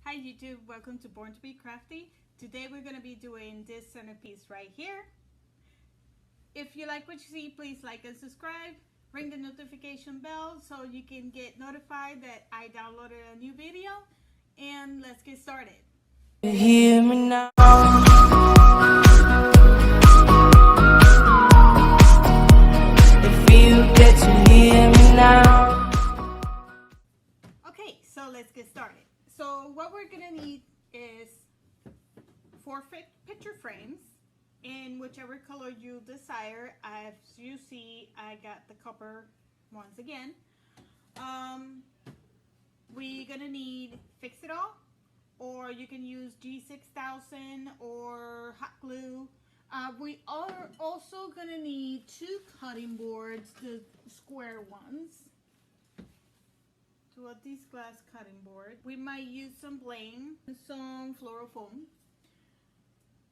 Hi YouTube, welcome to Born to be Crafty. Today we're going to be doing this centerpiece right here. If you like what you see, please like and subscribe. Ring the notification bell so you can get notified that I downloaded a new video. And let's get started. Hear me now. If you get to hear me now. Okay, so let's get started. So what we're going to need is 4 picture frames in whichever color you desire. As you see, I got the copper ones again. We're gonna need Fixit, or you can use G6000 or hot glue. We are also gonna need 2 cutting boards, the square ones. 2 of these glass cutting boards. We might use some blame, some floral foam.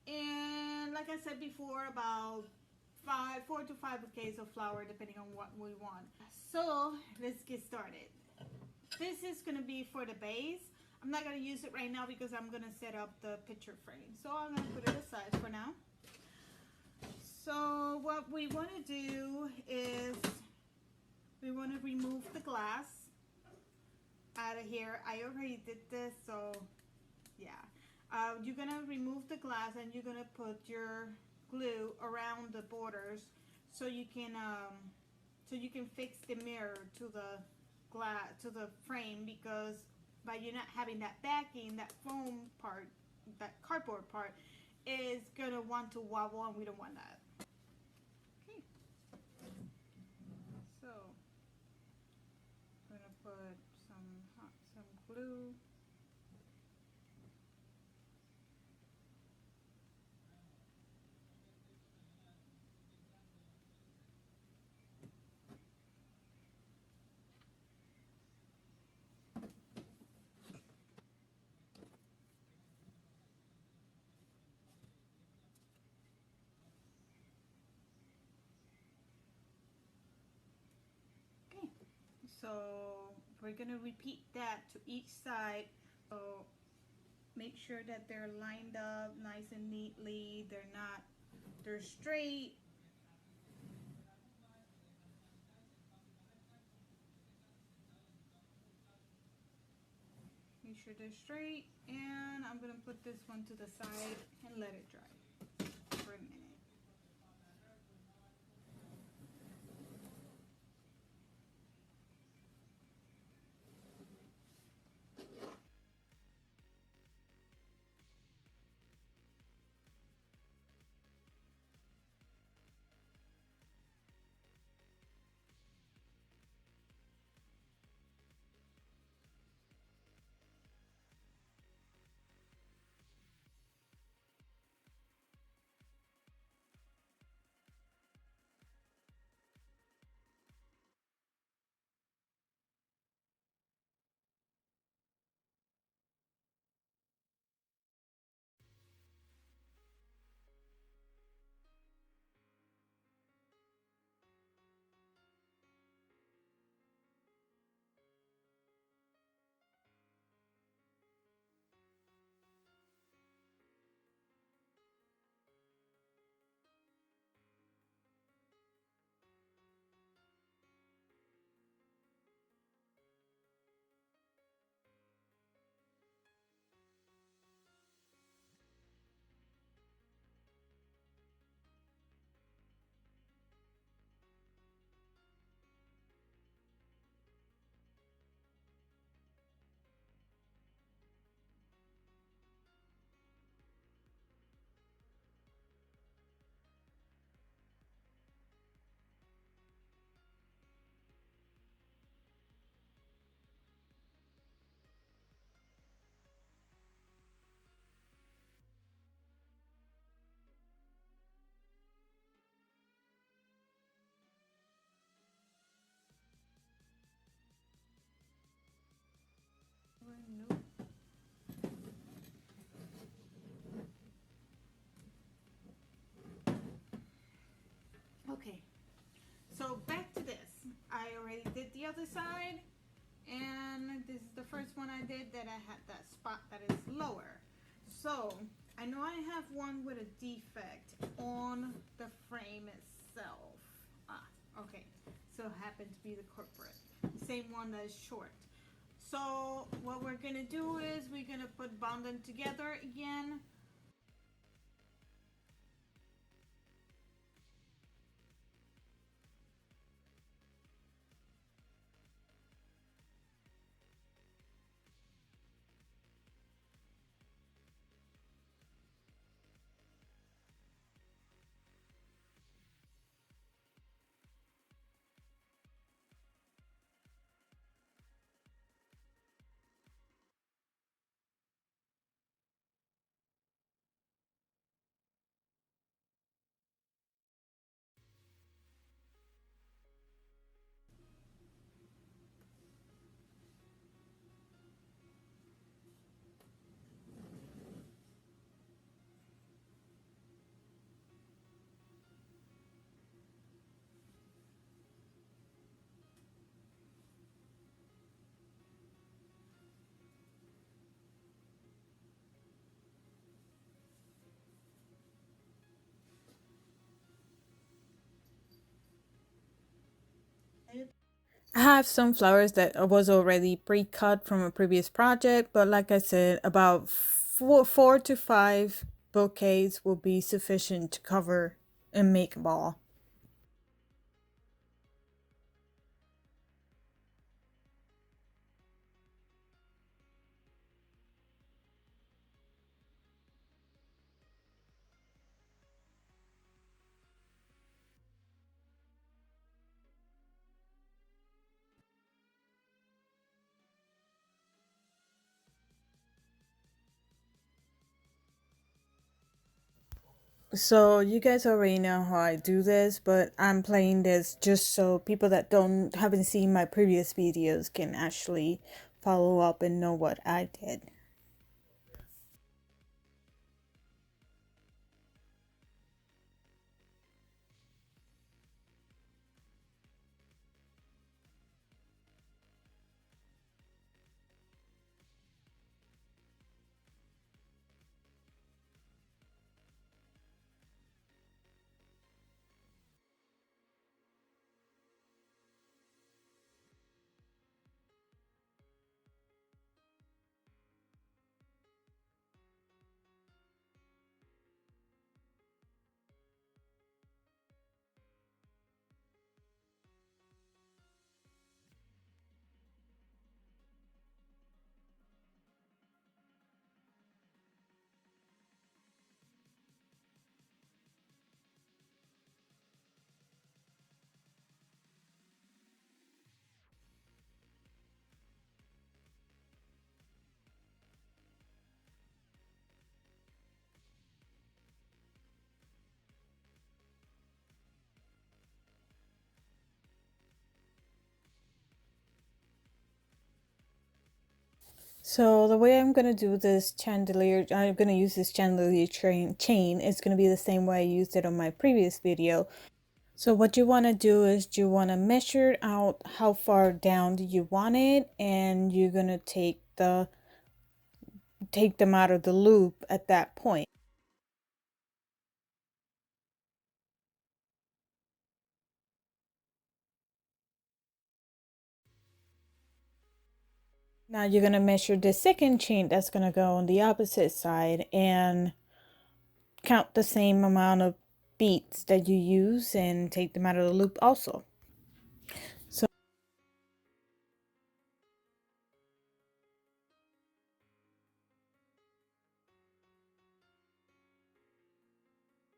And like I said before, about 4 to 5 bouquets of flower depending on what we want. So let's get started. This is going to be for the base. I'm not going to use it right now because I'm going to set up the picture frame. So I'm going to put it aside for now. So what we want to do is we want to remove the glass out of here. I already did this, so yeah. You're going to remove the glass and you're going to put your glue around the borders so you can fix the mirror to the glass, to the frame, because by you not having that backing, that foam part, that cardboard part is going to want to wobble, and we don't want that. Okay. So I'm going to put some glue. So we're going to repeat that to each side. So make sure that they're lined up nice and neatly. They're straight. Make sure they're straight. And I'm going to put this one to the side and let it dry for a minute. Okay, so back to this. I already did the other side, and this is the first one I did that I had that spot that is lower. So I know I have one with a defect on the frame itself. Okay, so it happened to be the corporate, same one that is short. So what we're gonna do is we're gonna bond them together again. I have some flowers that was already pre-cut from a previous project, but like I said, about four to five bouquets will be sufficient to cover and make a ball. So you guys already know how I do this, but I'm playing this just so people that haven't seen my previous videos can actually follow up and know what I did. So the way I'm gonna do this chandelier, I'm gonna use this chandelier chain. It's gonna be the same way I used it on my previous video. So what you want to do is you want to measure out how far down do you want it, and you're gonna take them out of the loop at that point. Now you're gonna measure the second chain that's gonna go on the opposite side and count the same amount of beads that you use and take them out of the loop also. So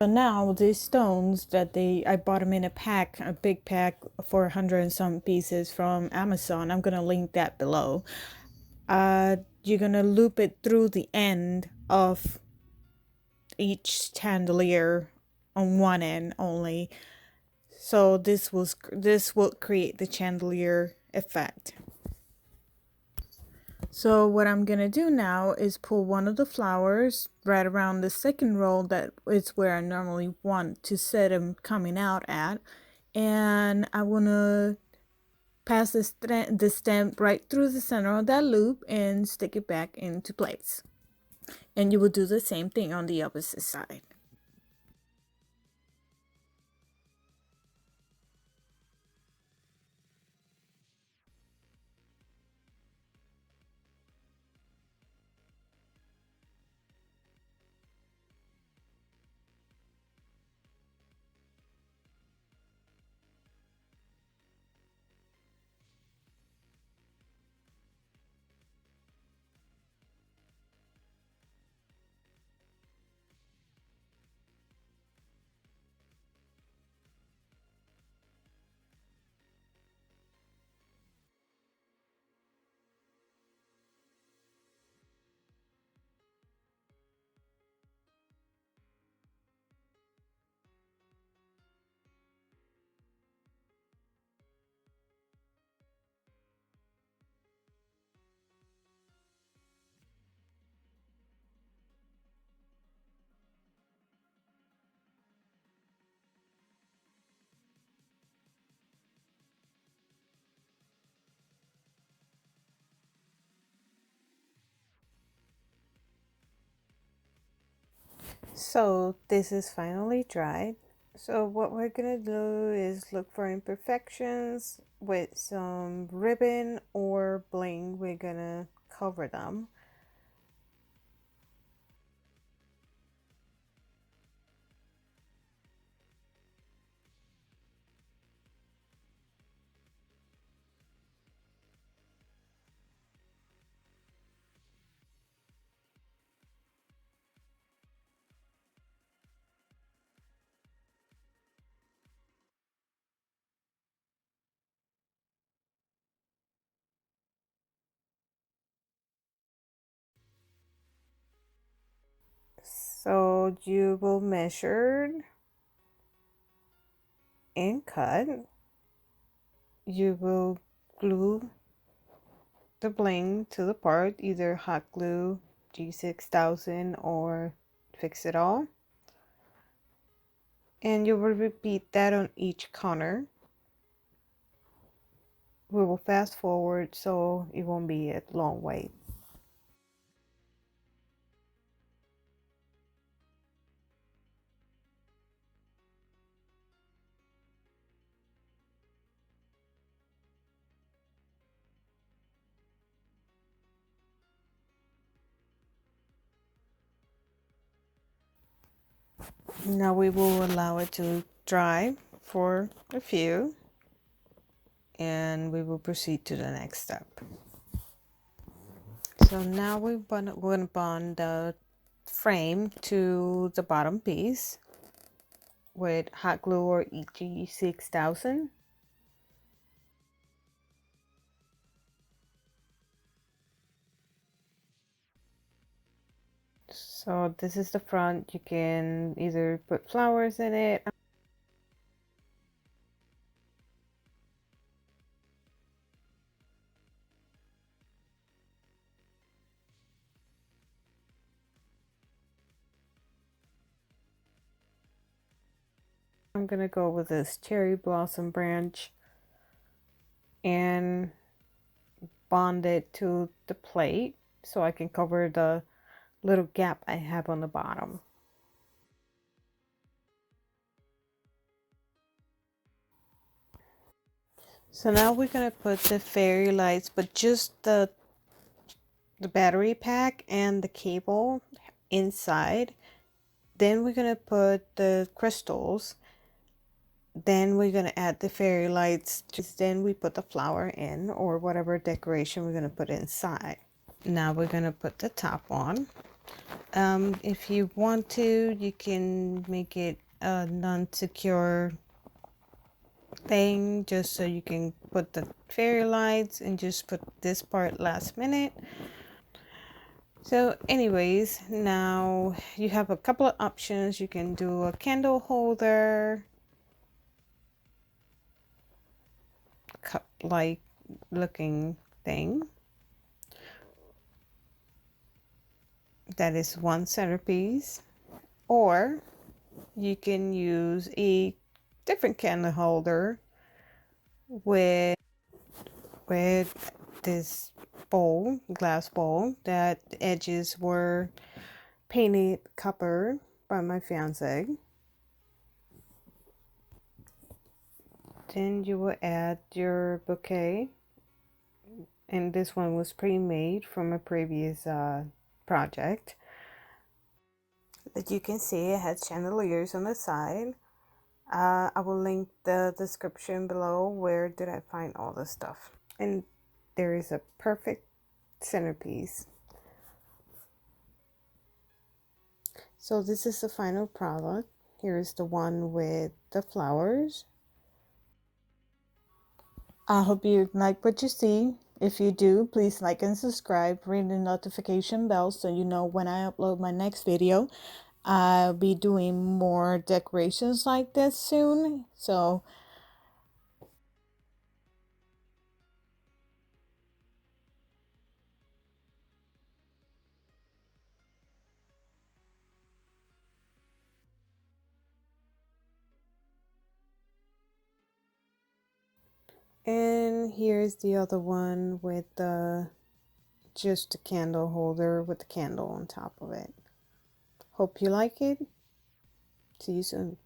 now these stones that I bought them in a pack, a big pack for 100 and some pieces from Amazon. I'm gonna link that below. You're gonna loop it through the end of each chandelier on one end only. So this will create the chandelier effect. So what I'm gonna do now is pull one of the flowers right around the second row that is where I normally want to set them coming out at, and I wanna pass the stem right through the center of that loop and stick it back into place. And you will do the same thing on the opposite side. So this is finally dried. So what we're gonna do is look for imperfections with some ribbon or bling. We're gonna cover them. So you will measure and cut. You will glue the bling to the part, either hot glue, G6000, or Fixit all. And you will repeat that on each corner. We will fast forward so it won't be a long wait. Now we will allow it to dry for a few, and we will proceed to the next step. So now we're going to bond the frame to the bottom piece with hot glue or EG6000. So this is the front. You can either put flowers in it. I'm gonna go with this cherry blossom branch and bond it to the plate so I can cover the little gap I have on the bottom. So now we're gonna put the fairy lights, but just the battery pack and the cable inside. Then we're gonna put the crystals. Then we're gonna add the fairy lights. Then we put the flower in, or whatever decoration we're gonna put inside. Now we're gonna put the top on. If you want to, you can make it a non-secure thing, just so you can put the fairy lights and just put this part last minute. So anyways, now you have a couple of options. You can do a candle holder, cup like looking thing. That is one centerpiece. Or you can use a different candle holder with with this bowl, glass bowl, that the edges were painted copper by my fiance. Then you will add your bouquet, and this one was pre-made from a previous project. As you can see, it has chandeliers on the side. I will link the description below where did I find all this stuff. And there is a perfect centerpiece. So this is the final product. Here's the one with the flowers. I hope you like what you see. If you do, please like and subscribe, ring the notification bell so you know when I upload my next video. I'll be doing more decorations like this soon. And here's the other one with just a candle holder with the candle on top of it. Hope you like it. See you soon.